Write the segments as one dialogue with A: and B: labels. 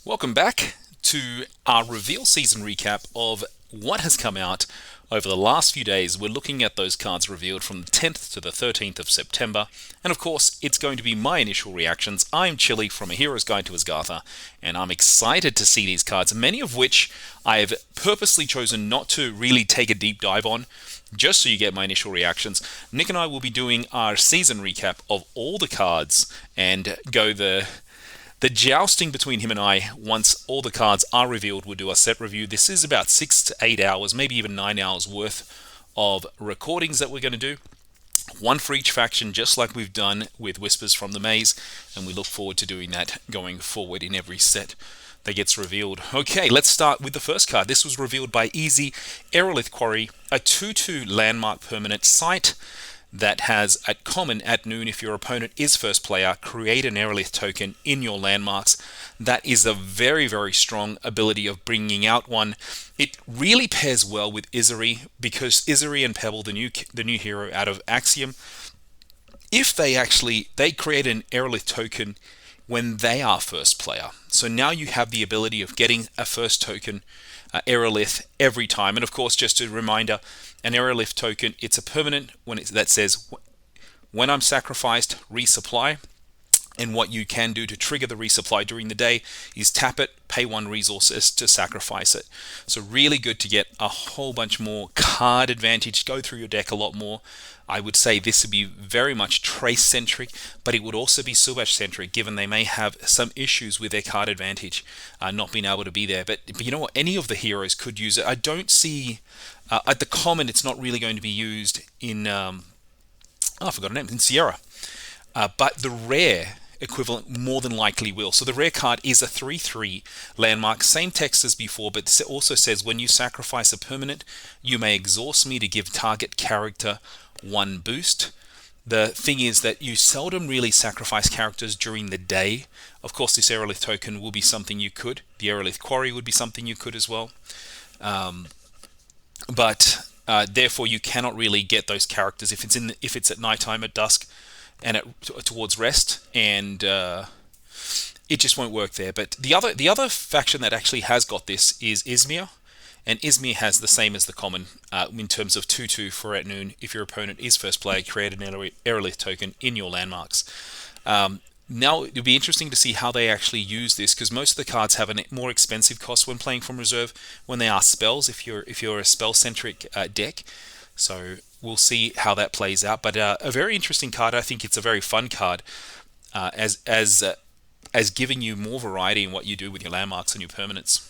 A: Welcome back to our reveal season recap of what has come out over the last few days. We're looking at those cards revealed from the 10th to the 13th of September, and of course, it's going to be my initial reactions. I'm Chili from A Hero's Guide to Asgartha, and I'm excited to see these cards, many of which I have purposely chosen not to really take a deep dive on, just so you get my initial reactions. Nick and I will be doing our season recap of all the cards and go the jousting between him and I, once all the cards are revealed, we'll do a set review. This is about 6 to 8 hours, maybe even 9 hours worth of recordings that we're going to do. One for each faction, just like we've done with Whispers from the Maze, and we look forward to doing that going forward in every set that gets revealed. Okay, let's start with the first card. This was revealed by Easy, Aerolith Quarry, a 2/2 landmark permanent site that has at common at noon. If your opponent is first player, create an Aerolith token in your landmarks. That is a very, very strong ability of bringing out one. It really pairs well with Izuri, because Izuri and Pebble, the new hero out of Axiom, if they create an Aerolith token when they are first player. So now you have the ability of getting a first token Aerolith every time. And of course, just a reminder, an Aerolith token, it's a permanent that says, when I'm sacrificed, resupply. And what you can do to trigger the resupply during the day is tap it, pay 1 resources to sacrifice it. So really good to get a whole bunch more card advantage, go through your deck a lot more. I would say this would be very much Trace-centric, but it would also be Subash-centric, given they may have some issues with their card advantage not being able to be there. But you know what? Any of the heroes could use it. I don't see... at the common, it's not really going to be used in... I forgot her name. In Sierra. But the rare equivalent more than likely will. So the rare card is a 3/3 landmark, same text as before, but it also says, when you sacrifice a permanent, you may exhaust me to give target character 1 boost. The thing is that you seldom really sacrifice characters during the day. Of course, this Aerolith token will be something you could. The Aerolith Quarry would be something you could as well. But therefore, you cannot really get those characters if it's at nighttime, at dusk, and towards rest, and it just won't work there. But the other faction that actually has got this is Izmir, and Izmir has the same as the common in terms of 2/2 for at noon. If your opponent is first player, create an Aerolith token in your landmarks. Now it'll be interesting to see how they actually use this, because most of the cards have a more expensive cost when playing from reserve when they are spells. If you're a spell-centric deck, so we'll see how that plays out. But a very interesting card. I think it's a very fun card, as giving you more variety in what you do with your landmarks and your permanents.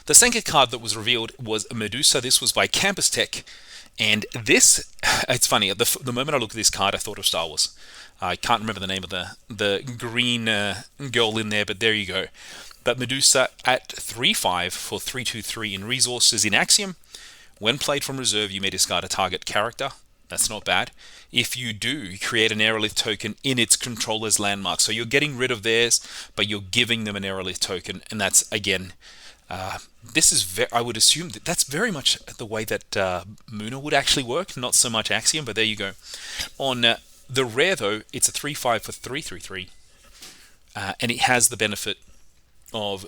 A: The second card that was revealed was Medusa. This was by Campus Tech, and this, it's funny, the moment I look at this card, I thought of Star Wars. I can't remember the name of the green girl in there, but there you go. But Medusa at 3/5 for 3/2/3 in resources in Axiom. When played from reserve, you may discard a target character. That's not bad. If you do, create an Aerolith token in its controller's landmark. So you're getting rid of theirs, but you're giving them an Aerolith token, and that's, again, this is I would assume that's very much the way that Muna would actually work, not so much Axiom, but there you go. On the rare, though, it's a 3/5 for 3/3/3, and it has the benefit of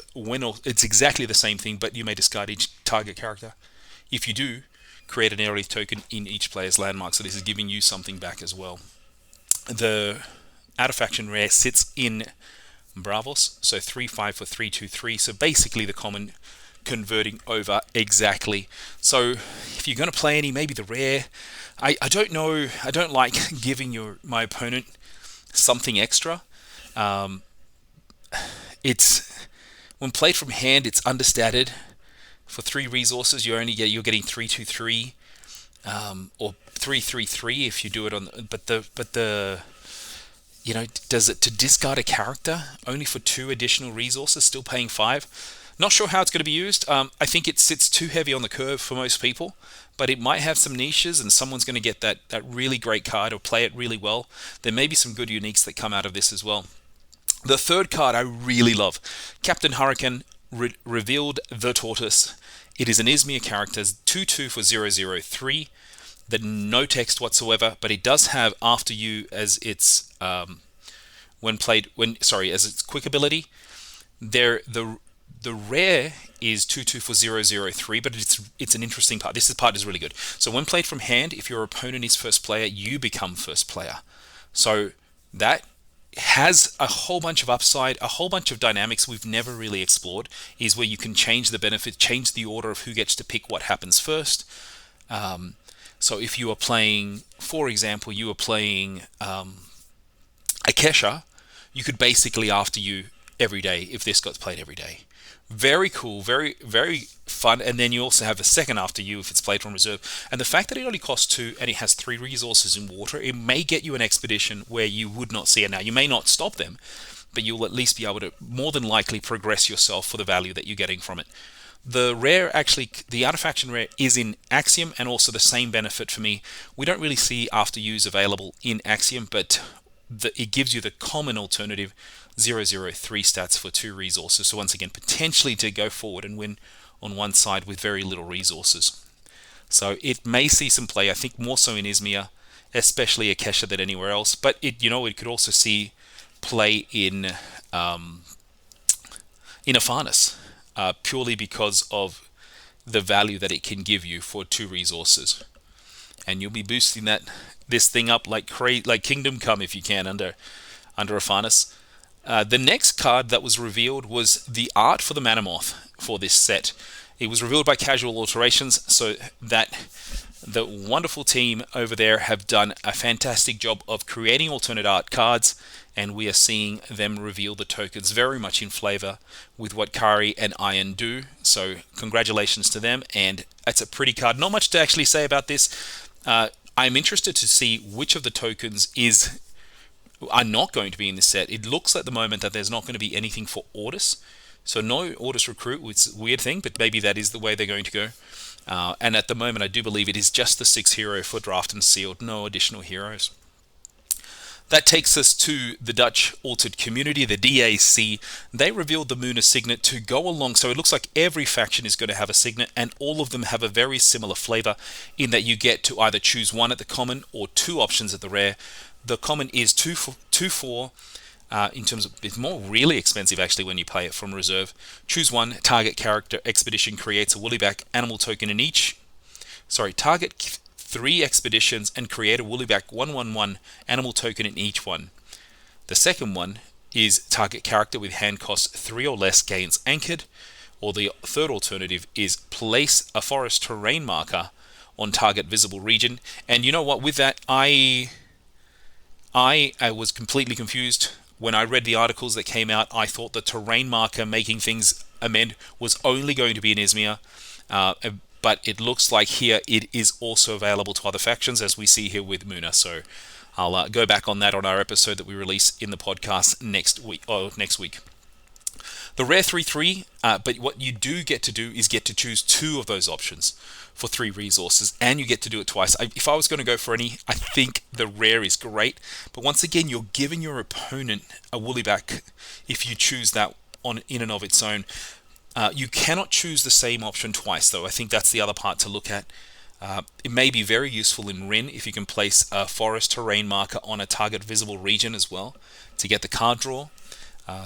A: it's exactly the same thing, but you may discard each target character. If you do, create an Aerolith token in each player's landmark, so this is giving you something back as well. The out-of-faction rare sits in Bravos, so 3/5 for 3/2/3, so basically the common converting over exactly. So if you're going to play any, maybe the rare, I don't know, I don't like giving my opponent something extra. It's, when played from hand, it's understated. For 3 resources, you're getting 3/2/3, or 3/3/3 if you do it on. But the does it to discard a character only for 2 additional resources, still paying 5? Not sure how it's going to be used. I think it sits too heavy on the curve for most people, but it might have some niches, and someone's going to get that really great card or play it really well. There may be some good uniques that come out of this as well. The third card I really love, Captain Hurricane. Revealed the Tortoise. It is an Izmir character, 2/2 for 0/0/3. The no text whatsoever, but it does have after you as its as its quick ability. The rare is 2/2 for 0/0/3, but it's an interesting part. This part is really good. So when played from hand, if your opponent is first player, you become first player. So that has a whole bunch of upside, a whole bunch of dynamics we've never really explored. Is where you can change the benefit, change the order of who gets to pick what happens first. So if you are playing, for example, you are playing Akesha, you could basically after you every day if this got played every day. Very cool, very, very fun. And then you also have the second after you if it's played from reserve. And the fact that it only costs 2 and it has 3 resources in water, it may get you an expedition where you would not see it now. You may not stop them, but you'll at least be able to more than likely progress yourself for the value that you're getting from it. The rare, actually, the artifaction rare is in Axiom, and also the same benefit for me. We don't really see after use available in Axiom, but it gives you the common alternative 0/0/3 stats for 2 resources. So once again, potentially to go forward and win on one side with very little resources. So it may see some play, I think more so in Izmir, especially Akesha than anywhere else. But it could also see play in Aphanis, purely because of the value that it can give you for 2 resources. And you'll be boosting this thing up like Kingdom Come if you can under Aphanis. The next card that was revealed was the art for the Manamoth for this set. It was revealed by Casual Alterations, so that the wonderful team over there have done a fantastic job of creating alternate art cards, and we are seeing them reveal the tokens very much in flavor with what Kari and Iron do. So congratulations to them, and it's a pretty card. Not much to actually say about this. I'm interested to see which of the tokens are not going to be in this set. It looks at the moment that there's not going to be anything for Ordis. So no Ordis Recruit, which is a weird thing, but maybe that is the way they're going to go. And at the moment, I do believe it is just the 6 hero for draft and sealed, no additional heroes. That takes us to the Dutch Altered Community, the DAC. They revealed the Muna signet to go along. So it looks like every faction is going to have a signet, and all of them have a very similar flavor in that you get to either choose 1 at the common or 2 options at the rare. The common is 2/4. In terms of, it's more really expensive actually when you play it from reserve. Choose 1, target character expedition creates a woollyback animal token in each. Target 3 expeditions and create a woollyback 1/1/1 animal token in each one. The second one is target character with hand cost 3 or less gains anchored. Or the third alternative is place a forest terrain marker on target visible region. And you know what, with that, I was completely confused. When I read the articles that came out, I thought the terrain marker making things amend was only going to be in Izmir, but it looks like here it is also available to other factions, as we see here with Muna. So I'll go back on that on our episode that we release in the podcast next week. The rare 3/3, but what you do get to do is get to choose 2 of those options for 3 resources, and you get to do it twice. If I was going to go for any, I think the rare is great, but once again, you're giving your opponent a woollyback if you choose that in and of its own. You cannot choose the same option twice, though. I think that's the other part to look at. It may be very useful in Rin if you can place a forest terrain marker on a target visible region as well to get the card draw.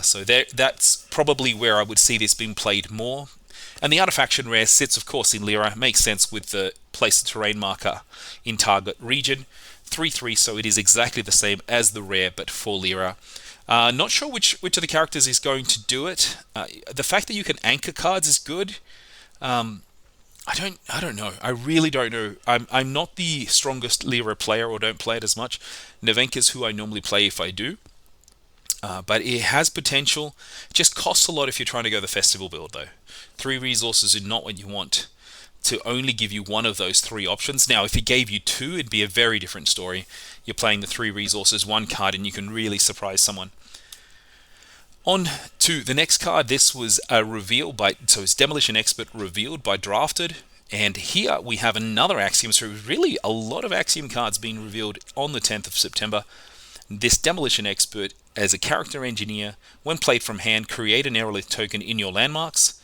A: So that's probably where I would see this being played more. And the artifaction rare sits, of course, in Lyra. Makes sense with the place the terrain marker in target region. 3/3, so it is exactly the same as the rare, but for Lyra. Not sure which of the characters is going to do it. The fact that you can anchor cards is good. I don't know. I really don't know. I'm not the strongest Lyra player, or don't play it as much. Nevenka's who I normally play if I do. But it has potential. It just costs a lot if you're trying to go the festival build, though. 3 resources is not what you want to only give you 1 of those 3 options. Now, if it gave you 2, it'd be a very different story. You're playing the 3 resources, 1 card, and you can really surprise someone. On to the next card. This was a reveal so it's Demolition Expert revealed by Drafted. And here we have another Axiom. So really a lot of Axiom cards being revealed on the 10th of September. This Demolition Expert, as a character engineer, when played from hand, create an aerolith token in your landmarks.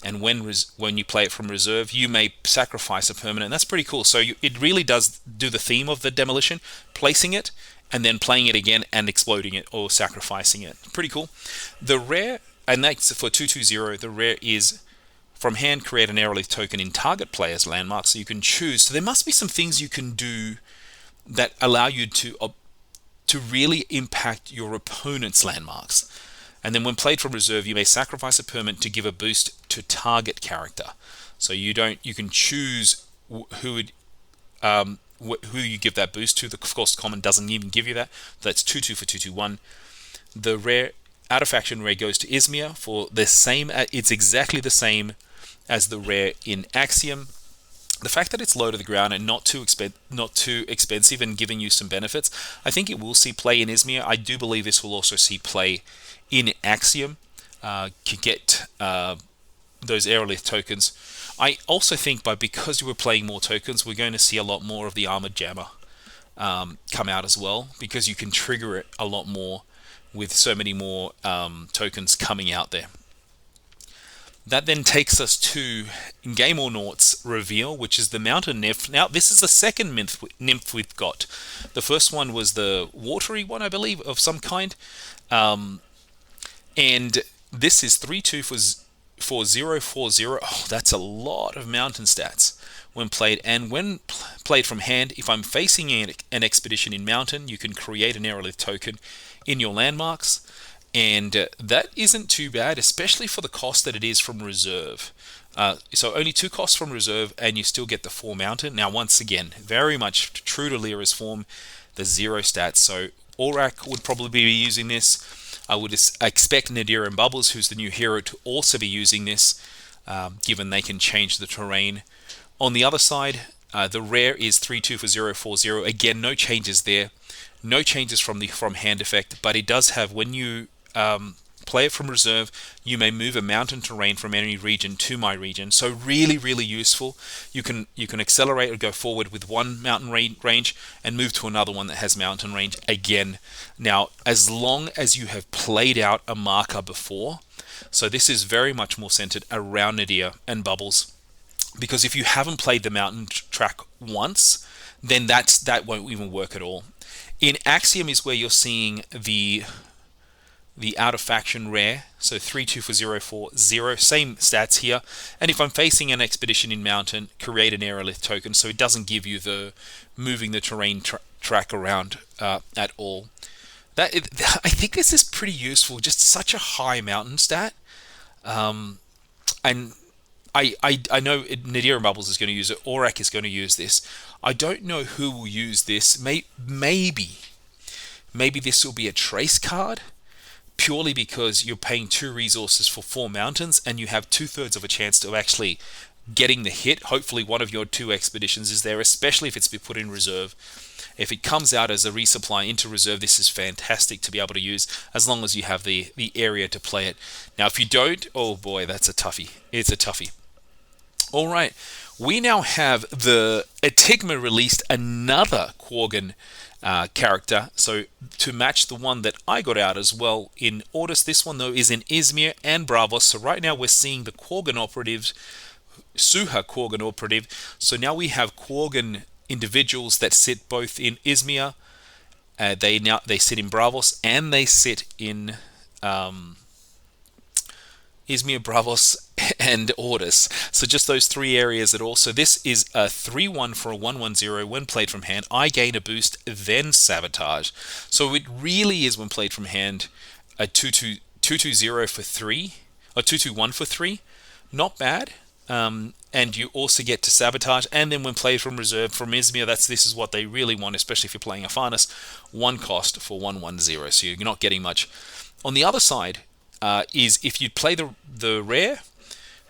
A: And when you play it from reserve, you may sacrifice a permanent. That's pretty cool. So it really does do the theme of the Demolition, placing it, and then playing it again and exploding it or sacrificing it. Pretty cool. The rare and that's for 220. The rare is from hand, create an aerolith token in target player's landmark. So you can choose. So there must be some things you can do that allow you to really impact your opponent's landmarks. And then when played from reserve, you may sacrifice a permanent to give a boost to target character. So you can choose who you give that boost to. Of course, common doesn't even give you that. That's 2/2 for 2/2/1. The rare out of faction rare goes to Izmir for the same. It's exactly the same as the rare in Axiom. The fact that it's low to the ground and not too expensive and giving you some benefits, I think it will see play in Izmir. I do believe this will also see play in Axiom to get those aerolith tokens. I also think because you were playing more tokens, we're going to see a lot more of the Armored Jammer come out as well, because you can trigger it a lot more with so many more tokens coming out there. That then takes us to Game or Naught's reveal, which is the Mountain Nymph. Now, this is the second nymph we've got. The first one was the watery one, I believe, of some kind. And this is 3/2 for 0/4/0. Oh, that's a lot of mountain stats when played. And when played from hand, if I'm facing an expedition in mountain, you can create an aerolith token in your landmarks. And that isn't too bad, especially for the cost that it is from reserve. So only 2 costs from reserve, and you still get the 4 mountain. Now, once again, very much true to Lyra's form, the 0 stats. So Aurak would probably be using this. I would expect Nadir and Bubbles, who's the new hero, to also be using this, given they can change the terrain. On the other side, the rare is 3/2 for 0/4/0. Again, no changes there. No changes from the hand effect, but it does have, when you play it from reserve, you may move a mountain terrain from any region to my region. So really, really useful. You can accelerate or go forward with one mountain range and move to another one that has mountain range again. Now, as long as you have played out a marker before, so this is very much more centered around Nadir and Bubbles, because if you haven't played the mountain track once, then that won't even work at all. In Axiom is where you're seeing the out of faction rare, so 3/2 for 0/4/0, same stats here. And if I'm facing an expedition in mountain, create an aerolith token, so it doesn't give you the moving the terrain track around at all. I think this is pretty useful, just such a high mountain stat. And I know Nadir and Bubbles is going to use it, Aurak is going to use this. I don't know who will use this. Maybe this will be a trace card, purely because you're paying 2 resources for 4 mountains, and you have 2/3 of a chance of actually getting the hit. Hopefully one of your 2 expeditions is there, especially if it's been put in reserve. If it comes out as a resupply into reserve, this is fantastic to be able to use, as long as you have the area to play it. Now, if you don't, oh boy, that's a toughie. It's a toughie. All right, we now have the Etigma released another Quaggan character, so to match the one that I got out as well in Ordis. This one though is in Izmir and Bravos. So right now we're seeing the Quaggan operatives, Suha Quaggan operative. So now we have Quaggan individuals that sit both in Izmir, they sit in Bravos, and they sit in Izmir, Bravos, and Ordis. So just those 3 areas at all. So this is a 3/1 for a 1/1/0 when played from hand. I gain a boost, then sabotage. So it really is, when played from hand, a 2/2/0 for 3, or 2/2/1 for 3. Not bad. And you also get to sabotage, and then when played from reserve from Izmir, this is what they really want, especially if you're playing a Farnus, 1 cost for 1/1/0. So you're not getting much. On the other side, is if you play the rare,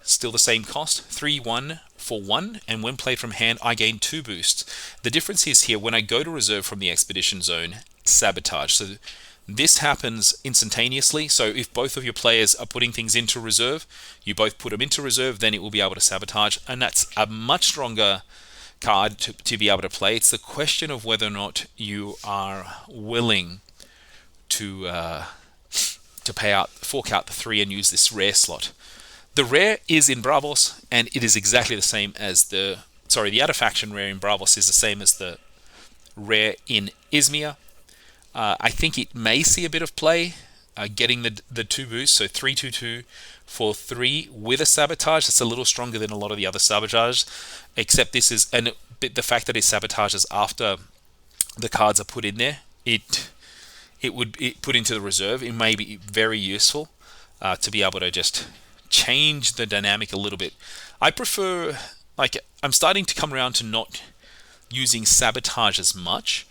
A: still the same cost, 3/1 for 1, and when played from hand, I gain 2 boosts. The difference is here, when I go to reserve from the expedition zone, sabotage. So this happens instantaneously. So if both of your players are putting things into reserve, you both put them into reserve, then it will be able to sabotage, and that's a much stronger card to be able to play. It's the question of whether or not you are willing to fork out the 3 and use this rare slot. The rare is in Bravos, and it is exactly the same as the out of faction rare in Bravos is the same as the rare in Izmir. I think it may see a bit of play getting the 2 boosts, so 3/2/2 for 3 with a sabotage. That's a little stronger than a lot of the other sabotage, except this is, and the fact that it sabotages after the cards are put in there, it put into the reserve. It may be very useful to be able to just change the dynamic a little bit. I prefer, like, I'm starting to come around to not using sabotage as much,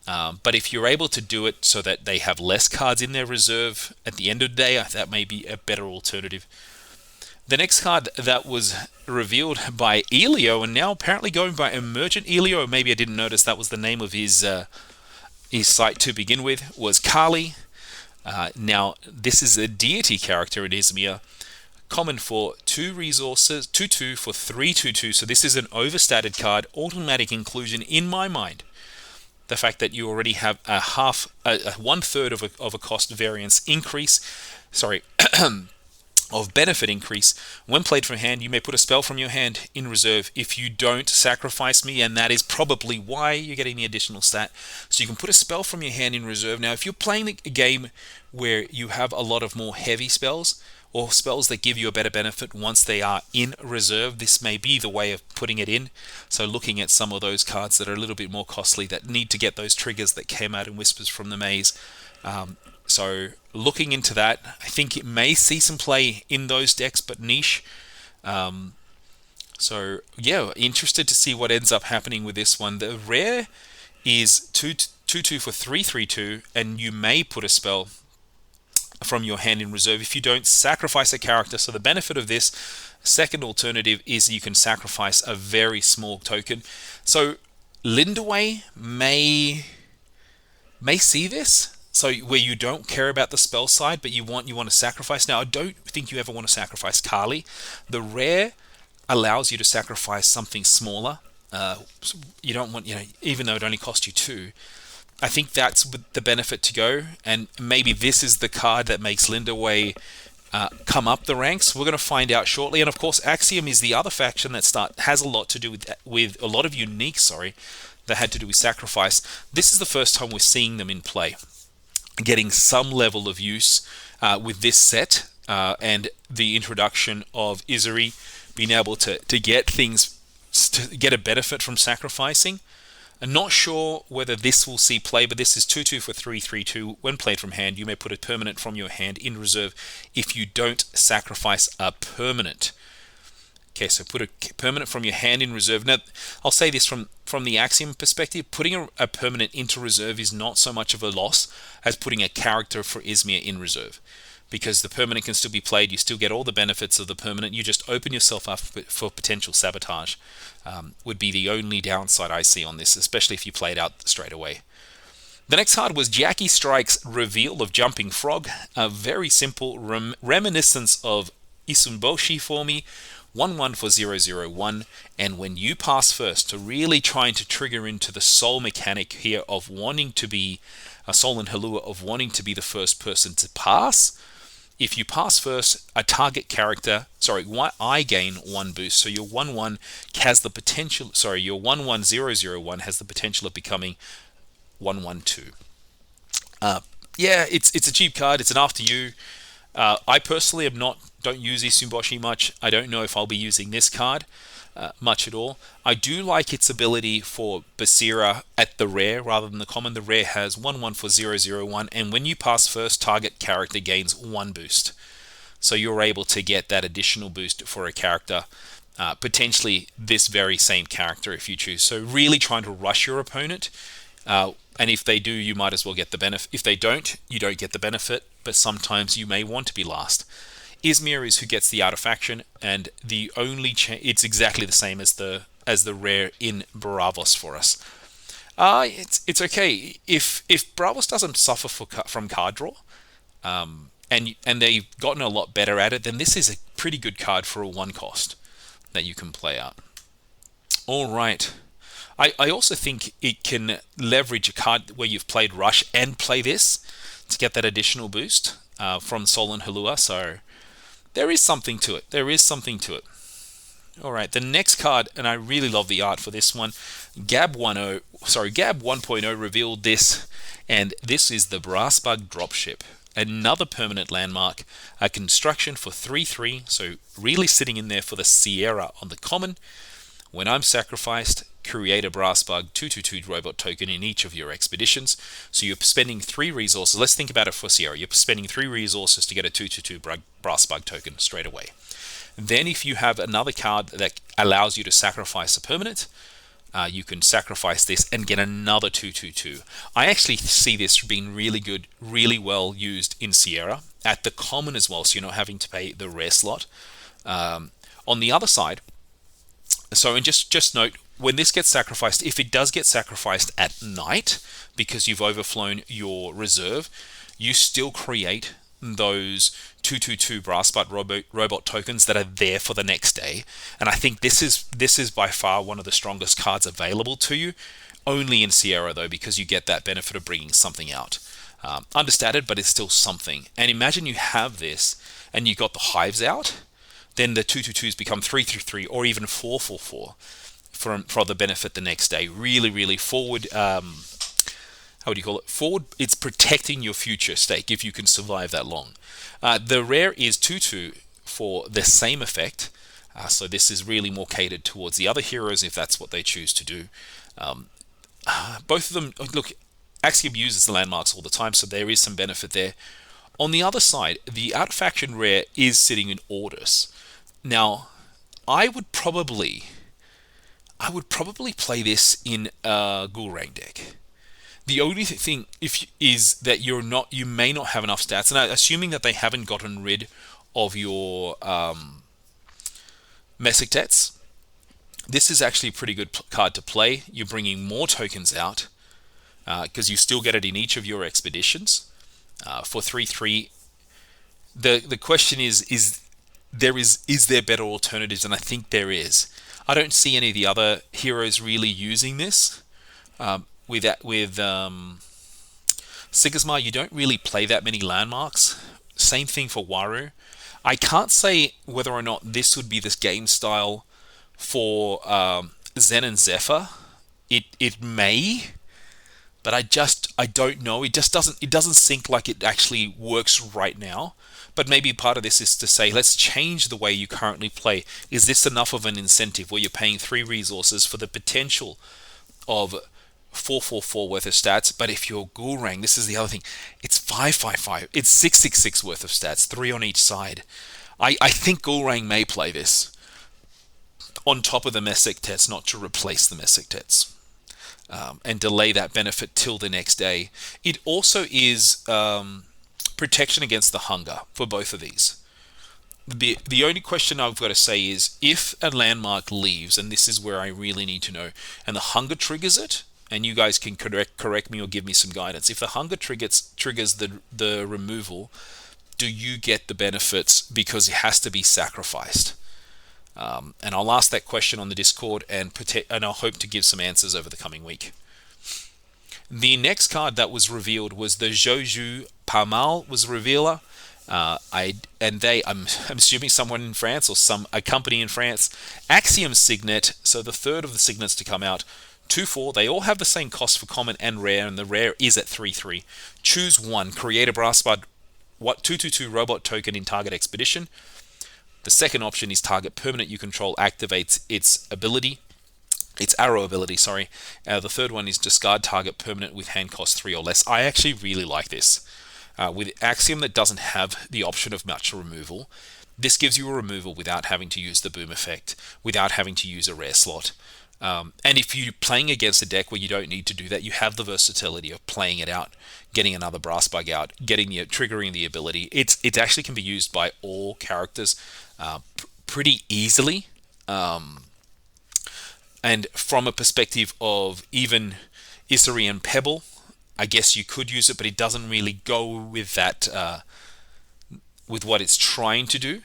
A: but if you're able to do it so that they have less cards in their reserve at the end of the day, that may be a better alternative. The next card that was revealed by Elio, and now apparently going by Emergent Elio, maybe I didn't notice that was the name of his site to begin with, was Kali. Now, this is a deity character in Izmir, common for 2 resources, 2/2 for 3/2/2. So this is an overstated card, automatic inclusion in my mind. The fact that you already have a 1/3 of a cost variance increase, of benefit increase. When played from hand, you may put a spell from your hand in reserve if you don't sacrifice me, and that is probably why you're getting the additional stat. So you can put a spell from your hand in reserve. Now, if you're playing a game where you have a lot of more heavy spells, or spells that give you a better benefit once they are in reserve, this may be the way of putting it in. So looking at some of those cards that are a little bit more costly, that need to get those triggers that came out in Whispers from the Maze. So looking into that, I think it may see some play in those decks, but niche. So yeah, interested to see what ends up happening with this one. The rare is 2/2 for 3/3/2, and you may put a spell from your hand in reserve if you don't sacrifice a character. So the benefit of this second alternative is you can sacrifice a very small token. So Lindaway may see this, so where you don't care about the spell side, but you want to sacrifice. Now, I don't think you ever want to sacrifice Kali. The rare allows you to sacrifice something smaller. You don't want, even though it only costs you 2. I think that's the benefit to go, and maybe this is the card that makes Lindaway come up the ranks. We're going to find out shortly. And of course, Axiom is the other faction that has a lot to do with a lot of unique, that had to do with sacrifice. This is the first time we're seeing them in play, getting some level of use with this set, and the introduction of Izuri being able to get things, to get a benefit from sacrificing. I'm not sure whether this will see play, but this is 2/2 for 3/3/2. When played from hand, you may put a permanent from your hand in reserve if you don't sacrifice a permanent. Okay, so put a permanent from your hand in reserve. Now, I'll say this from the Axiom perspective, putting a permanent into reserve is not so much of a loss as putting a character for Izmir in reserve, because the permanent can still be played, you still get all the benefits of the permanent, you just open yourself up for potential sabotage. Would be the only downside I see on this, especially if you play it out straight away. The next card was Jackie Strike's Reveal of Jumping Frog, a very simple reminiscence of Isumboshi for me, 1/1 for 0/0/1, and when you pass first, to really trying to trigger into the soul mechanic here of wanting to be a soul and Halua, of wanting to be the first person to pass. If you pass first, a target character, I gain 1 boost. So your 1/1 has the potential, your 1/1 0/0/1 has the potential of becoming 1/1/2. Yeah, it's a cheap card. It's an after you. I personally don't use Isumboshi much. I don't know if I'll be using this card much at all. I do like its ability for Basira at the rare rather than the common. The rare has 1/1 for 0/0/1, and when you pass first, target character gains 1 boost. So you're able to get that additional boost for a character, potentially this very same character if you choose. So really trying to rush your opponent, and if they do, you might as well get the benefit. If they don't, you don't get the benefit, but sometimes you may want to be last. Izmir is who gets the artifaction, and the only it's exactly the same as the rare in Bravos for us. It's okay if Bravos doesn't suffer from card draw, and they've gotten a lot better at it, then this is a pretty good card for a 1 cost that you can play out. All right. I also think it can leverage a card where you've played Rush and play this to get that additional boost from Sol and Halua. So there is something to it. All right, the next card, and I really love the art for this one. Gab 1.0 revealed this, and this is the Brassbug Dropship. another permanent landmark, a construction for 3/3, so really sitting in there for the Sierra on the common. When I'm sacrificed, create a brass bug 2/2 robot token in each of your expeditions. So you're spending 3 resources. Let's think about it for Sierra. You're spending 3 resources to get a 2/2 brass bug token straight away. Then if you have another card that allows you to sacrifice a permanent, you can sacrifice this and get another 2/2. I actually see this being really good, really well used in Sierra at the common as well, so you're not having to pay the rare slot. On the other side, so and just note, when this gets sacrificed, if it does get sacrificed at night because you've overflown your reserve, you still create those 2/2 brass bug robot tokens that are there for the next day. And I think this is by far one of the strongest cards available to you, only in Sierra though, because you get that benefit of bringing something out. Understated, but it's still something. And imagine you have this and you got the hives out, then the 2/2s become 3/3 or even 4/4 for the benefit the next day. Really forward. How would you call it? Forward. It's protecting your future stake if you can survive that long. The rare is 2/2 for the same effect. So this is really more catered towards the other heroes if that's what they choose to do. Both of them, look, Axiom uses the landmarks all the time, so there is some benefit there. On the other side, the out-of-faction rare is sitting in Orders. Now, I would probably play this in a Ghoulrang deck. The only thing is that you may not have enough stats, and assuming that they haven't gotten rid of your Mesictets, this is actually a pretty good card to play. You're bringing more tokens out because you still get it in each of your expeditions for 3/3. The question is there better alternatives? And I think there is. I don't see any of the other heroes really using this. With Sigismar, you don't really play that many landmarks. Same thing for Waru. I can't say whether or not this would be this game style for Zen and Zephyr. It may, but I don't know. It doesn't seem like it actually works right now. But maybe part of this is to say, let's change the way you currently play. Is this enough of an incentive where you're paying 3 resources for the potential of 4/4 worth of stats? But if you're Ghoulrang, this is the other thing. It's 5/5/5. It's 6/6 worth of stats, 3 on each side. I think Ghoulrang may play this on top of the Mesictets, not to replace the Mesictets, and delay that benefit till the next day. It also is protection against the hunger for both of these. The only question I've got to say is, if a landmark leaves, and this is where I really need to know, and the hunger triggers it, and you guys can correct me or give me some guidance. If the hunger triggers the removal, do you get the benefits because it has to be sacrificed? And I'll ask that question on the Discord, and I'll hope to give some answers over the coming week. The next card that was revealed was the Joju Pamal was revealer. I'm assuming someone in France or a company in France. Axiom Signet, so the third of the signets to come out. 2/4. They all have the same cost for common and rare, and the rare is at 3/3. Choose one. Create a brass bud 2/2 robot token in target expedition. The second option is target permanent you control activates its ability. Its arrow ability, sorry. The third one is discard target permanent with hand cost 3 or less. I actually really like this. With Axiom that doesn't have the option of much removal, this gives you a removal without having to use the boom effect, without having to use a rare slot. And if you're playing against a deck where you don't need to do that, you have the versatility of playing it out, getting another brass bug out, triggering the ability. It actually can be used by all characters pretty easily. And from a perspective of even Isari and Pebble, I guess you could use it, but it doesn't really go with that, with what it's trying to do,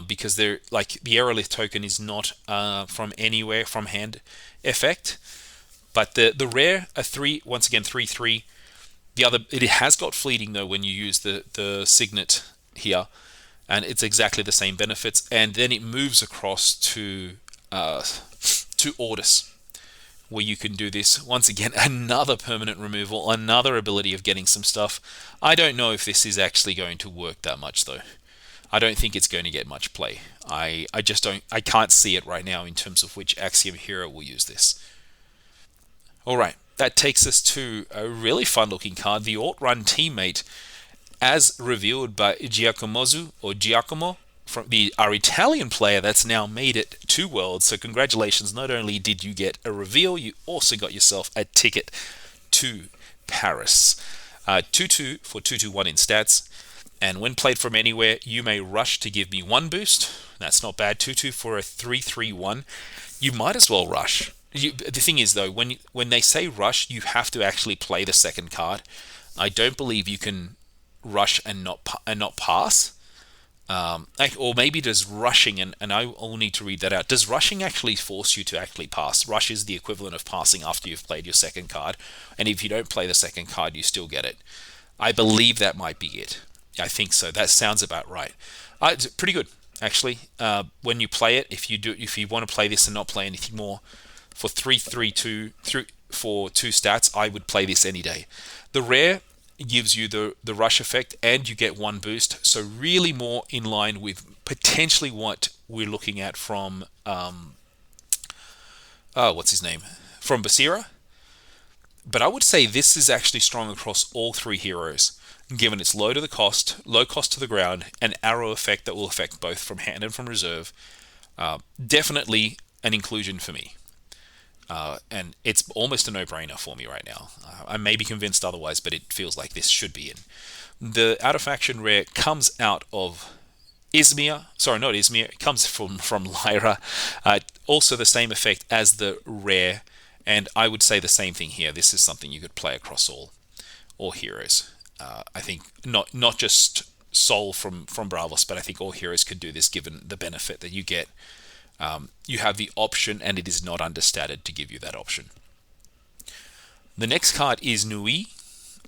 A: because the Aerolith token is not from anywhere from hand effect. But the rare, a 3, once again 3/3. It has got fleeting though when you use the signet here, and it's exactly the same benefits. And then it moves across to Ordis, where you can do this. Once again, another permanent removal, another ability of getting some stuff. I don't know if this is actually going to work that much, though. I don't think it's going to get much play. I just don't. I can't see it right now in terms of which Axiom hero will use this. All right, that takes us to a really fun-looking card, the Alt-Run Teammate, as revealed by Giacomo, from our Italian player that's now made it to Worlds. So congratulations! Not only did you get a reveal, you also got yourself a ticket to Paris. 2/2 for 2/2/1 in stats. And when played from anywhere, you may rush to give me 1 boost. That's not bad. 2/2 for a 3/3/1. You might as well rush. The thing is, though, when they say rush, you have to actually play the second card. I don't believe you can rush and not pass. Or maybe does rushing, and I will need to read that out. Does rushing actually force you to actually pass? Rush is the equivalent of passing after you've played your second card. And if you don't play the second card, you still get it. I believe that might be it. I think so. That sounds about right. It's pretty good, actually. When you play it, if you want to play this and not play anything more, for 3/3/2 for 2 stats, I would play this any day. The rare gives you the rush effect, and you get 1 boost. So really more in line with potentially what we're looking at from what's his name, from Basira. But I would say this is actually strong across all 3 heroes, given its low cost to the ground, an arrow effect that will affect both from hand and from reserve. Definitely an inclusion for me. And it's almost a no-brainer for me right now. I may be convinced otherwise, but it feels like this should be in. The out-of-faction rare comes out of Izmir. Sorry, not Izmir. It comes from Lyra. Also the same effect as the rare, and I would say the same thing here. This is something you could play across all heroes. I think not just Sol from Bravos, but I think all heroes could do this given the benefit that you get. You have the option, and it is not understated to give you that option. The next card is Nuit,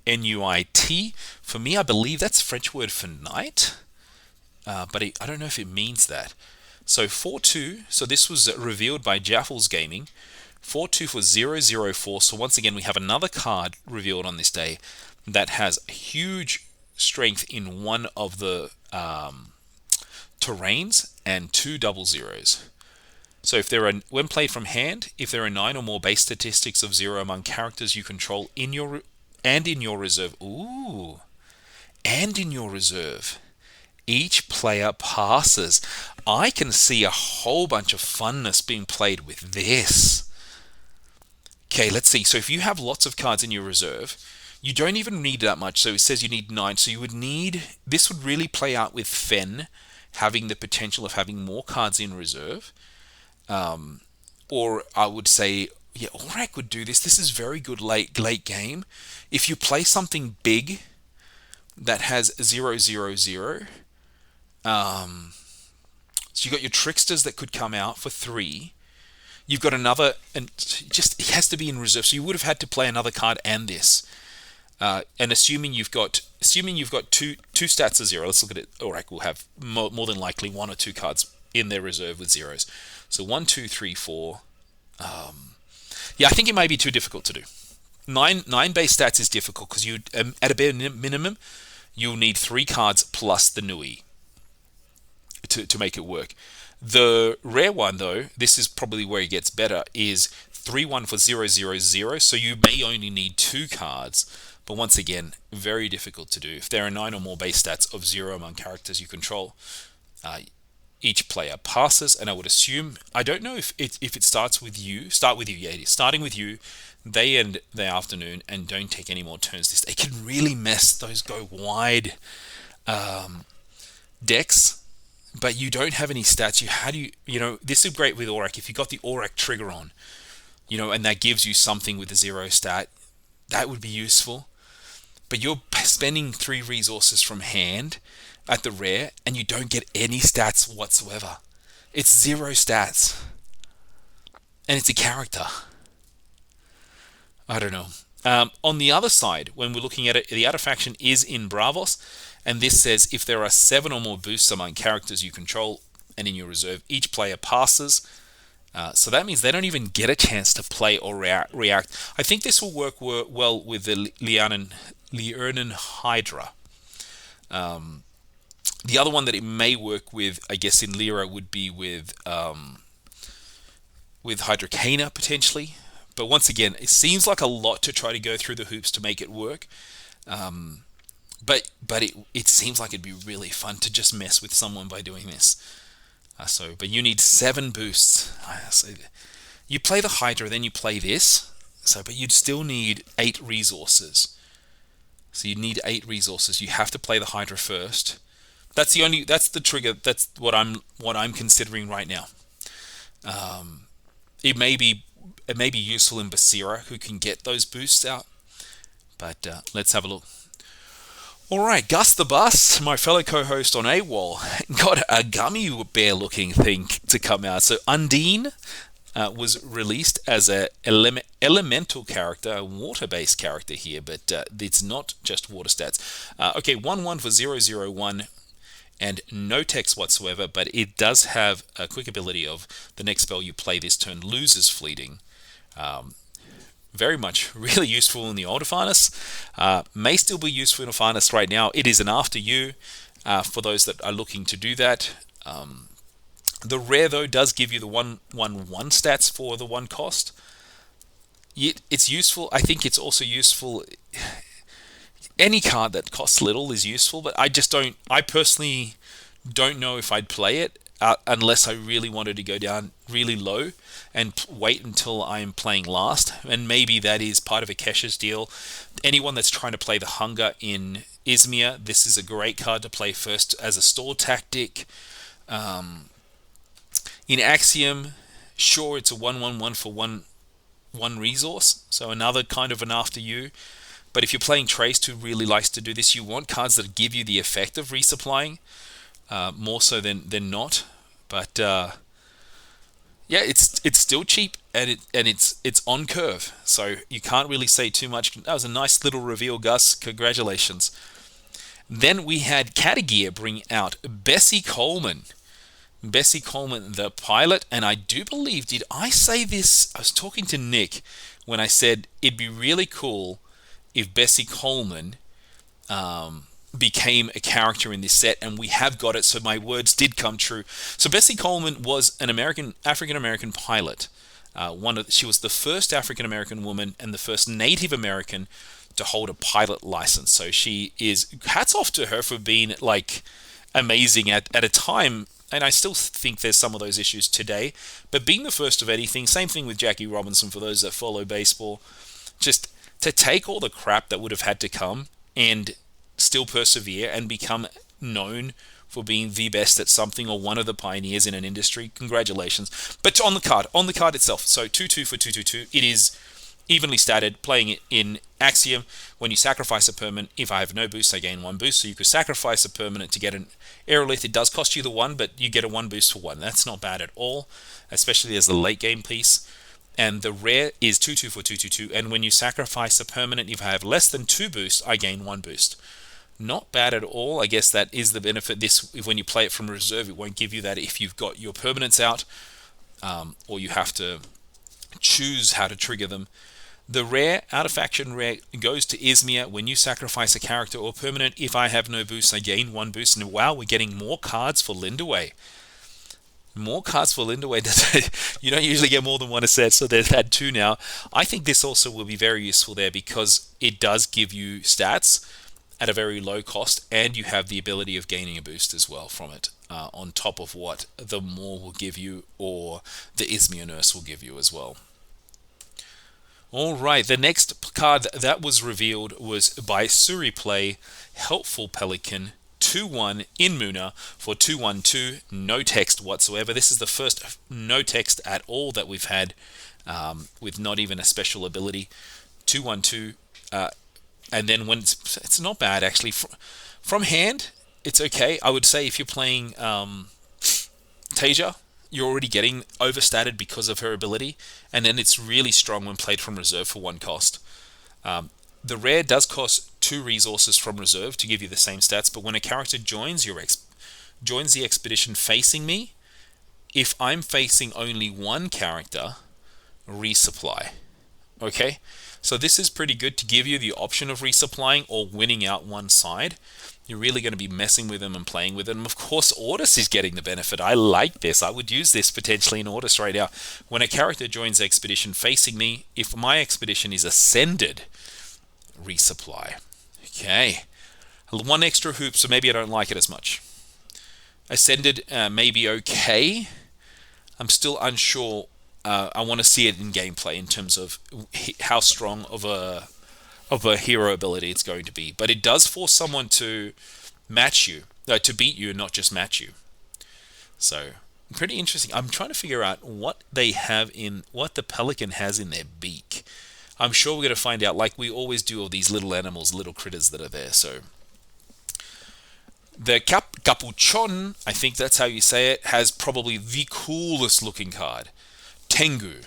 A: N-U-I-T. For me, I believe that's French word for night, but I don't know if it means that. So 4/2, so this was revealed by Jaffles Gaming. 4/2 for 0/0/4, so once again we have another card revealed on this day that has huge strength in one of the terrains and 2 double zeros. So when played from hand, if there are 9 or more base statistics of 0 among characters you control in your reserve, each player passes. I can see a whole bunch of funness being played with this. Okay, let's see. So if you have lots of cards in your reserve, you don't even need that much. So it says you need 9. So this would really play out with Fen having the potential of having more cards in reserve. Or I would say, yeah, Aurak would do this. This is very good late game. If you play something big that has 0/0/0, so you got your tricksters that could come out for 3. You've got another, and just it has to be in reserve. So you would have had to play another card and this. And assuming you've got two stats of 0, let's look at it. Aurak will have more than likely 1 or 2 cards in their reserve with zeros. So 1, 2, 3, 4. Yeah, I think it may be too difficult to do. 9 base stats is difficult because you, at a bare minimum, you'll need 3 cards plus the Nui to make it work. The rare one, though, this is probably where it gets better, is 3/1 for 0/0/0. So you may only need 2 cards, but once again, very difficult to do. If there are 9 or more base stats of 0 among characters you control, each player passes, and I would assume, I don't know if it starts with you. Yeah, it is starting with you. They end the afternoon and don't take any more turns. They can really mess those go wide decks, but you don't have any stats. This is great with Aurak. If you got the Aurak trigger on, and that gives you something with the 0 stat, that would be useful. But you're spending 3 resources from hand at the rare, and you don't get any stats whatsoever. It's 0 stats. And it's a character. I don't know. On the other side, when we're looking at it, the out-of-faction is in Bravos, and this says if there are 7 or more boosts among characters you control and in your reserve, each player passes. So that means they don't even get a chance to play or react. I think this will work well with the Liurnan Hydra. The other one that it may work with, I guess, in Lyra would be with Hydrocana potentially. But once again, it seems like a lot to try to go through the hoops to make it work. But it seems like it'd be really fun to just mess with someone by doing this. But you need 7 boosts. So you play the Hydra, then you play this. But you'd still need 8 resources. So you need 8 resources. You have to play the Hydra first. That's the trigger. That's what I'm considering right now. It may be useful in Basira, who can get those boosts out. But let's have a look. Alright, Gus the Bus, my fellow co-host on AWOL, got a gummy bear-looking thing to come out. So Undine was released as a elemental character, a water-based character here, but it's not just water stats. Okay, 1-1 for 0-0-1, and no text whatsoever, but it does have a quick ability of the next spell you play this turn loses fleeting. Very much really useful in the Old Arcanus. May still be useful in Arcanus right now. It is an after you for those that are looking to do that. The rare, though, does give you the 1/1/1 stats for the 1 cost. It's useful. I think it's also useful. Any card that costs little is useful, but I personally don't know if I'd play it unless I really wanted to go down really low and wait until I am playing last. And maybe that is part of Akesh's deal. Anyone that's trying to play the Hunger in Izmir, this is a great card to play first as a stall tactic. In Axiom, sure, it's a 1/1/1 for one resource, so another kind of an after you. But if you're playing Trace, who really likes to do this, you want cards that give you the effect of resupplying, more so than not. But yeah, it's still cheap, and it's on curve, so you can't really say too much. That was a nice little reveal, Gus. Congratulations. Then we had Catagear bring out Bessie Coleman. Bessie Coleman, the pilot, and I do believe, did I say this? I was talking to Nick when I said it'd be really cool if Bessie Coleman became a character in this set, and we have got it, so my words did come true. So Bessie Coleman was an African-American pilot. She was the first African-American woman and the first Native American to hold a pilot license. So she is, hats off to her for being like amazing at a time, and I still think there's some of those issues today, but being the first of anything. Same thing with Jackie Robinson for those that follow baseball. Just to take all the crap that would have had to come and still persevere and become known for being the best at something or one of the pioneers in an industry. Congratulations. But on the card itself, so 2/2 for 2/2/2. It is evenly statted. Playing it in Axiom, when you sacrifice a permanent, if I have no boost, I gain 1 boost. So you could sacrifice a permanent to get an Aerolith. It does cost you the 1, but you get a 1 boost for 1. That's not bad at all, especially as the late game piece. And the rare is 2/2 for 2/2/2. And when you sacrifice a permanent, if I have less than 2 boosts, I gain 1 boost. Not bad at all. I guess that is the benefit. When you play it from reserve, it won't give you that if you've got your permanents out, or you have to choose how to trigger them. The rare, out of faction rare, goes to Izmir. When you sacrifice a character or permanent, if I have no boost, I gain 1 boost. And wow, we're getting more cards for Lindaway. More cards for Lindaway. You don't usually get more than 1 a set, so they've had 2 now. I think this also will be very useful there because it does give you stats at a very low cost, and you have the ability of gaining a boost as well from it, on top of what the Maw will give you or the Izmir Nurse will give you as well. Alright, the next card that was revealed was by Suriplay, Helpful Pelican, 2/1 in Muna for 2/1/2, no text whatsoever. This is the first no text at all that we've had, with not even a special ability. 2/1/2, and then when it's not bad actually. From hand, it's okay. I would say if you're playing Tasia, you're already getting overstated because of her ability, and then it's really strong when played from reserve for 1 cost. The rare does cost 2 resources from reserve to give you the same stats, but when a character joins the expedition facing me, if I'm facing only one character, resupply. Okay, so this is pretty good to give you the option of resupplying or winning out one side. You're really going to be messing with them and playing with them. Of course, Ordis is getting the benefit. I like this. I would use this potentially in Ordis right now. When a character joins expedition facing me, if my expedition is ascended, resupply. Okay, one extra hoop, so maybe I don't like it as much. Ascended may be okay. I'm still unsure. I want to see it in gameplay in terms of how strong of a hero ability it's going to be. But it does force someone to match you, to beat you, and not just match you. So pretty interesting. I'm trying to figure out what they have in what the pelican has in their beak. I'm sure we're going to find out, like we always do, all these little animals, little critters that are there. So the Capuchon, I think that's how you say it, has probably the coolest looking card. Tengu,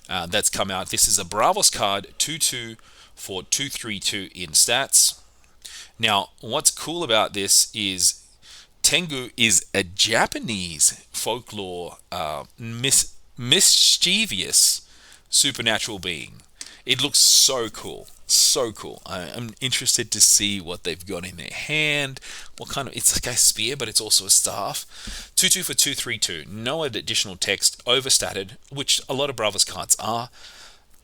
A: that's come out. This is a Bravos card, 2/2 for 2/3/2 in stats. Now, what's cool about this is Tengu is a Japanese folklore mischievous supernatural being. It looks so cool. So cool. I'm interested to see what they've got in their hand. What kind of... It's like a spear, but it's also a staff. 2/2 for 2/3/2. No additional text. Overstated, which a lot of Bravos cards are.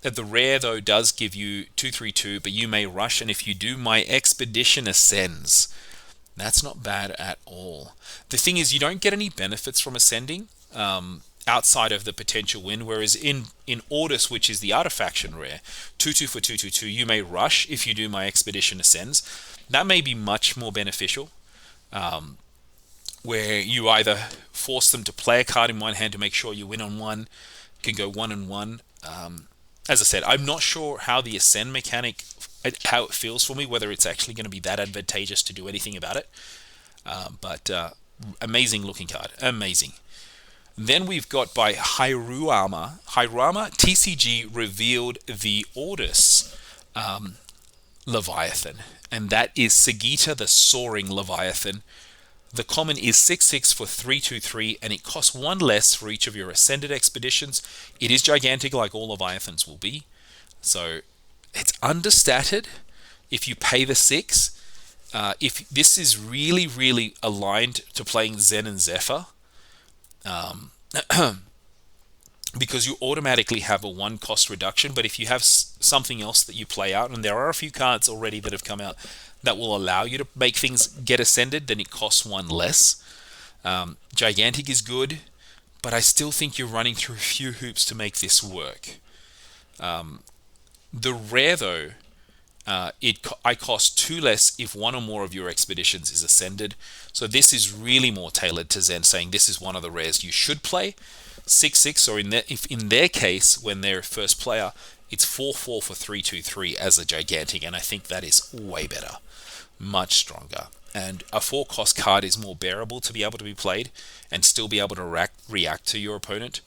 A: The rare, though, does give you 2/3/2, but you may rush, and if you do, my expedition ascends. That's not bad at all. The thing is, you don't get any benefits from ascending. Outside of the potential win, whereas in Ordis, which is the artifaction rare, 2/2 for 2/2/2, you may rush if you do my expedition ascends. That may be much more beneficial, where you either force them to play a card in one hand to make sure you win on one, can go 1-1. As I said, I'm not sure how the ascend mechanic, how it feels for me, whether it's actually going to be that advantageous to do anything about it. But amazing looking card, amazing. Then we've got by Hirama. TCG revealed the Ordis Leviathan, and that is Sagita the Soaring Leviathan. The common is 6/6 for 3/2/3, and it costs 1 less for each of your ascended expeditions. It is gigantic, like all Leviathans will be. So it's understated if you pay the 6. If this is really, really aligned to playing Zen and Zephyr, because you automatically have a 1 cost reduction, but if you have something else that you play out, and there are a few cards already that have come out that will allow you to make things get ascended, then it costs 1 less. Gigantic is good, but I still think you're running through a few hoops to make this work. The rare, though, I cost 2 less if 1 or more of your expeditions is ascended. So this is really more tailored to Zen, saying this is one of the rares you should play. 6/6, or if in their case, when they're first player, it's 4/4 for 3/2/3 as a gigantic, and I think that is way better, much stronger. And a 4 cost card is more bearable to be able to be played and still be able to react to your opponent.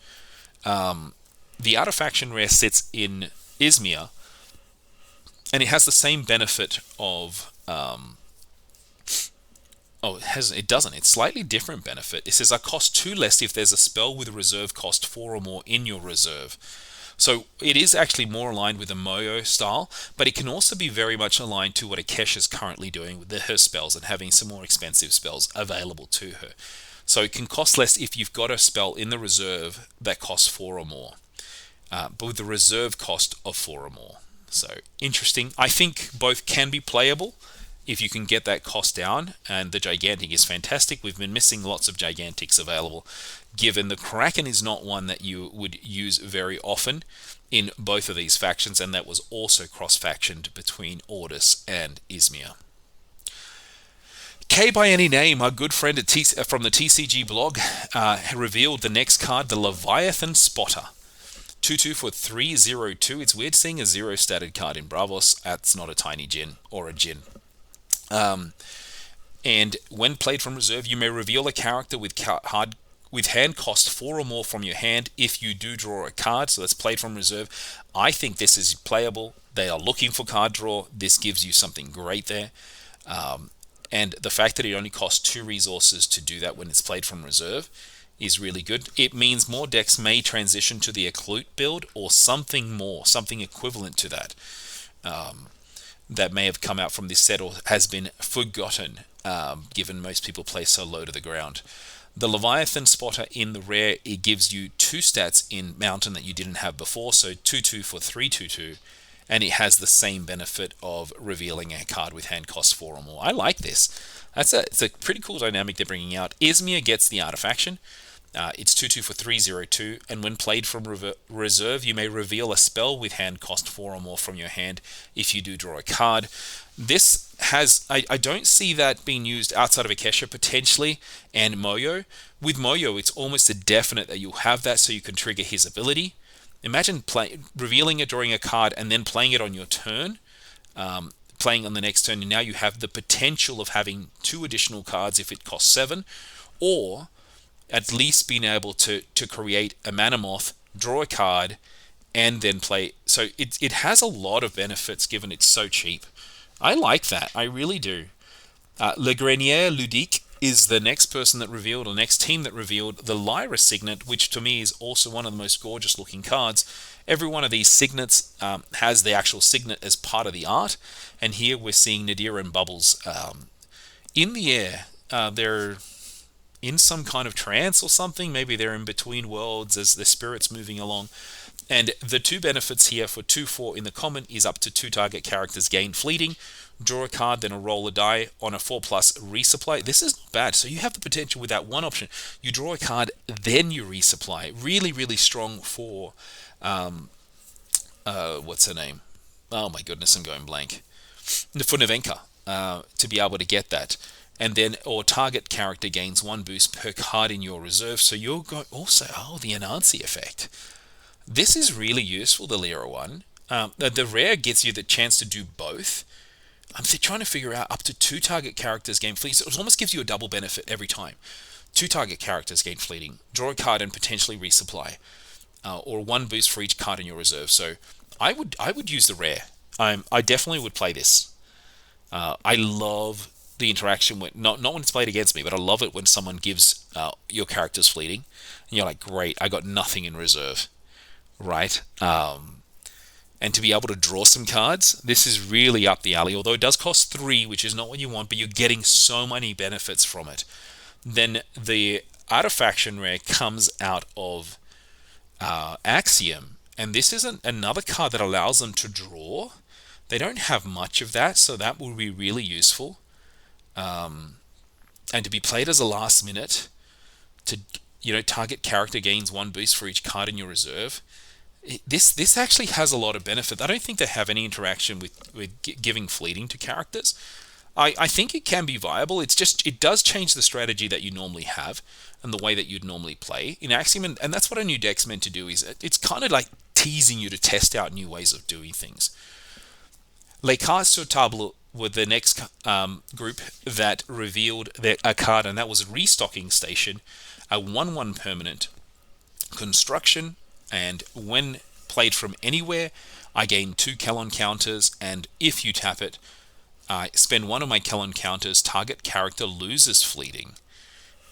A: The Artifaction rare sits in Izmir, and it has the same benefit of... it doesn't. It's slightly different benefit. It says, I cost 2 less if there's a spell with a reserve cost 4 or more in your reserve. So it is actually more aligned with the Moyo style, but it can also be very much aligned to what Akesh is currently doing with her spells and having some more expensive spells available to her. So it can cost less if you've got a spell in the reserve that costs 4 or more, but with the reserve cost of 4 or more. So interesting. I think both can be playable if you can get that cost down, and the Gigantic is fantastic. We've been missing lots of Gigantics available, given the Kraken is not one that you would use very often in both of these factions, and that was also cross-factioned between Ordis and Izmir. K by any name, our good friend from the TCG blog, revealed the next card, the Leviathan Spotter. 2/2 for 3/0/2. It's weird seeing a 0-statted card in Bravos. That's not a tiny Djinn or a Djinn. And when played from reserve, you may reveal a character with hand cost 4 or more from your hand if you do draw a card. So that's played from reserve. I think this is playable. They are looking for card draw. This gives you something great there. And the fact that it only costs 2 resources to do that when it's played from reserve is really good. It means more decks may transition to the Occlute build or something more, something equivalent to that, that may have come out from this set or has been forgotten, given most people play so low to the ground. The Leviathan Spotter in the rare, it gives you 2 stats in Mountain that you didn't have before, so 2/2 for 3/2/2, and it has the same benefit of revealing a card with hand cost 4 or more. I like this. It's a pretty cool dynamic they're bringing out. Izmir gets the Artifaction. It's 2/2 for 3/02, and when played from reserve, you may reveal a spell with hand cost 4 or more from your hand if you do draw a card. This has, I don't see that being used outside of Akesha potentially, and Moyo. With Moyo, it's almost a definite that you'll have that so you can trigger his ability. Imagine revealing it, drawing a card, and then playing it on your turn, playing on the next turn, and now you have the potential of having 2 additional cards if it costs 7, or at least being able to create a Mana Moth, draw a card, and then play. So it has a lot of benefits given it's so cheap. I like that. I really do. Le Grenier Ludique is the next person that revealed, or next team that revealed, the Lyra Signet, which to me is also one of the most gorgeous looking cards. Every one of these signets has the actual signet as part of the art, and here we're seeing Nadir and Bubbles in the air. They're in some kind of trance or something. Maybe they're in between worlds as the spirit's moving along. And the 2 benefits here for 2/4 in the common is up to 2 target characters gain fleeting, draw a card, then a roll a die on a 4+ resupply. This is not bad. So you have the potential with that one option. You draw a card, then you resupply. Really, really strong for what's her name? Oh my goodness, I'm going blank. For Nevenka, to be able to get that. And then, or target character gains 1 boost per card in your reserve. So you're going also, the Anansi effect. This is really useful, the Lyra one. The rare gets you the chance to do both. I'm trying to figure out up to 2 target characters gain fleeting. So it almost gives you a double benefit every time. 2 target characters gain fleeting, draw a card and potentially resupply, or 1 boost for each card in your reserve. So I would use the rare. I definitely would play this. I love the interaction when not when it's played against me, but I love it when someone gives your characters fleeting, and you're like, great, I got nothing in reserve, right? And to be able to draw some cards, this is really up the alley. Although it does cost 3, which is not what you want, but you're getting so many benefits from it. Then the Artifaction rare comes out of Axiom, and this is another card that allows them to draw. They don't have much of that, so that will be really useful. And to be played as a last minute, to target character gains 1 boost for each card in your reserve. This actually has a lot of benefit. I don't think they have any interaction with giving fleeting to characters. I think it can be viable. It's just, it does change the strategy that you normally have and the way that you'd normally play in Axiom, and that's what a new deck's meant to do. Is it's kind of like teasing you to test out new ways of doing things. Les Cartes sur Table were the next group that revealed a card, and that was Restocking Station, a 1/1 permanent construction, and when played from anywhere, I gain 2 Kellon counters, and if you tap it, I spend 1 of my Kellon counters, target character loses fleeting.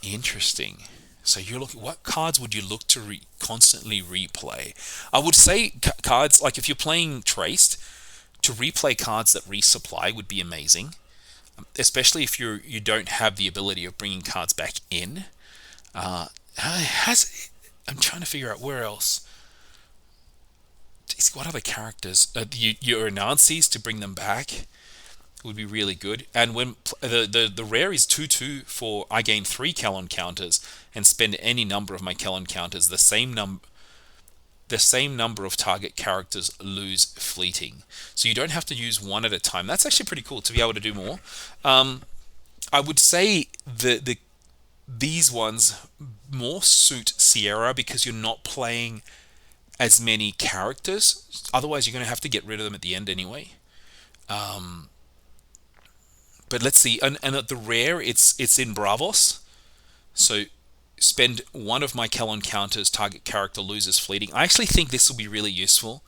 A: Interesting. So you're looking, what cards would you look to constantly replay? I would say cards, like if you're playing Traced, to replay cards that resupply would be amazing, especially if you don't have the ability of bringing cards back in. I'm trying to figure out where else. What other characters? Your Anansis to bring them back would be really good. And when the rare is 2/2 for I gain 3 Kellon counters and spend any number of my Kellon counters, the same number of target characters lose fleeting. So you don't have to use 1 at a time. That's actually pretty cool to be able to do more. I would say these ones more suit Sierra because you're not playing as many characters. Otherwise, you're going to have to get rid of them at the end anyway. But let's see. And at the rare, it's in Bravos. So spend 1 of my Kellon counters, target character loses fleeting. I actually think this will be really useful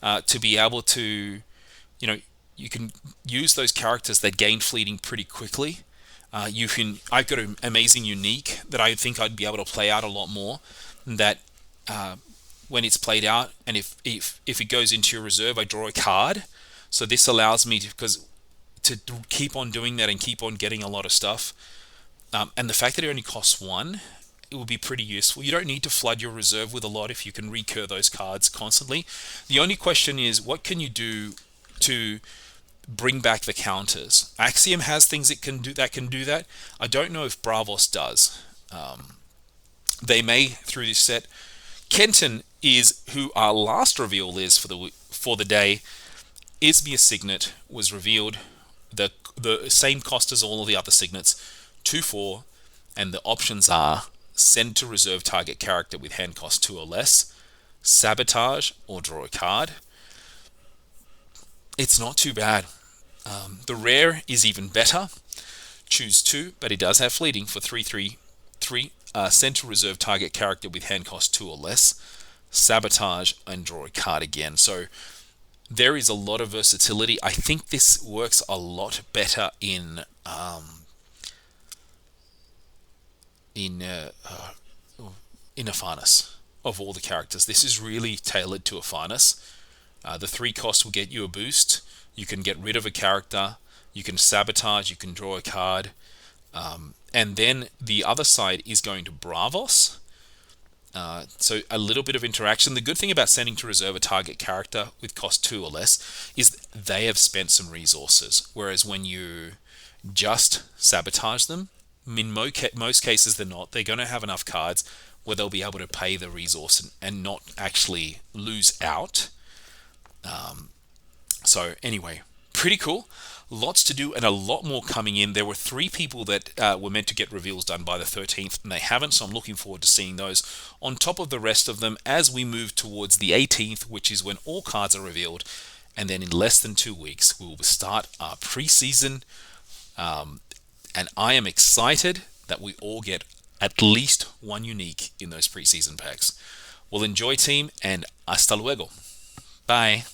A: to be able to, you can use those characters that gain fleeting pretty quickly. I've got an amazing unique that I think I'd be able to play out a lot more. That when it's played out, and if it goes into your reserve, I draw a card. So this allows me to keep on doing that and keep on getting a lot of stuff. And the fact that it only costs one, it will be pretty useful. You don't need to flood your reserve with a lot if you can recur those cards constantly. The only question is, what can you do to bring back the counters? Axiom has things it can do that. I don't know if Bravos does. They may through this set. Kenton is who our last reveal is for the day. Ismir Signet was revealed. The same cost as all of the other signets, 2/4, and the options are send to reserve target character with hand cost 2 or less, sabotage, or draw a card. It's not too bad. The rare is even better. Choose 2, but it does have fleeting for 3/3. Send to reserve target character with hand cost 2 or less, sabotage, and draw a card again. So there is a lot of versatility. I think this works a lot better in Aphanis. Of all the characters, this is really tailored to Aphanis. The 3 cost will get you a boost. You can get rid of a character. You can sabotage. You can draw a card. And then the other side is going to Bravos. So a little bit of interaction. The good thing about sending to reserve a target character with cost 2 or less is they have spent some resources. Whereas when you just sabotage them, in most cases they're not. They're going to have enough cards where they'll be able to pay the resource and not actually lose out. So anyway, pretty cool. Lots to do and a lot more coming in. There were 3 people that were meant to get reveals done by the 13th and they haven't, so I'm looking forward to seeing those on top of the rest of them as we move towards the 18th, which is when all cards are revealed. And then in less than 2 weeks we will start our preseason, and I am excited that we all get at least one unique in those preseason packs. Well, enjoy, team, and hasta luego. Bye.